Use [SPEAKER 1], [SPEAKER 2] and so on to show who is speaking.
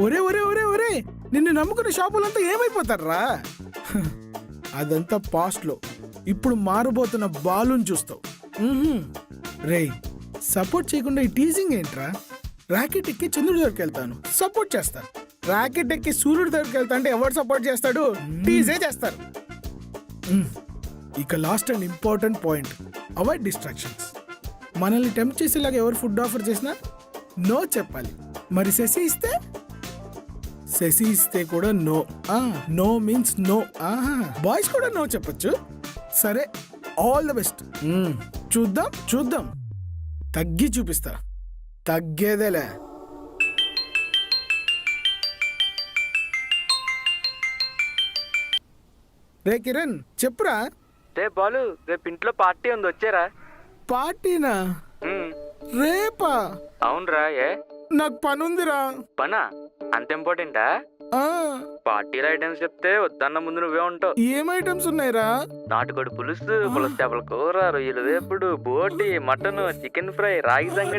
[SPEAKER 1] ఒరే ఒరే ఒరే ఒరే నిన్ను నమ్ముకున్న షాపులంతా ఏమైపోతారా? అదంతా పాస్ట్ లో. ఇప్పుడు మారబోతున్న బాలుని చూస్తావు. రేయ్, సపోర్ట్ చేయకుండా ఈ టీజింగ్ ఏంట్రా? రాకెట్ ఎక్కి చంద్రుడి దగ్గరికి వెళ్తాను, సపోర్ట్ చేస్తాను. రాకెట్ ఎక్కి సూర్యుడి దగ్గరికి వెళ్తా అంటే ఎవరు సపోర్ట్ చేస్తాడు? టీజే చేస్తారు. ఇక last and important point, avoid distractions. మనల్ని టెంప్ట్ చేసేలాగా ఎవరు ఫుడ్ ఆఫర్ చేసినా నో చెప్పాలి. మరి శశి ఇస్తే కూడా no. No means no. Boys కూడా నో చెప్పొచ్చు. సరే, ఆల్ ద బెస్ట్. చూద్దాం. తగ్గి చూపిస్తా. తగ్గేదేలే. రే కిరణ్, చెప్పురా.
[SPEAKER 2] రే బాలు, రేపు ఇంట్లో పార్టీ ఉంది, వచ్చారా?
[SPEAKER 1] పార్టీనా? రేపా?
[SPEAKER 2] అవునరా. ఏ
[SPEAKER 1] నాకు పనుందిరా.
[SPEAKER 2] పనా? అంత ఇంపార్టెంటా? పార్టీలో ఐటమ్స్ చెప్తే వద్దన్న ముందు నువ్వే ఉంటావు.
[SPEAKER 1] ఏం ఐటమ్స్ ఉన్నాయిరా?
[SPEAKER 2] నాటుకోడి పులుసు, పులస చేపల కూర, రొయ్యలు వేపుడు, బోటి, మటన్, చికెన్ ఫ్రై, రాగి సంగటి,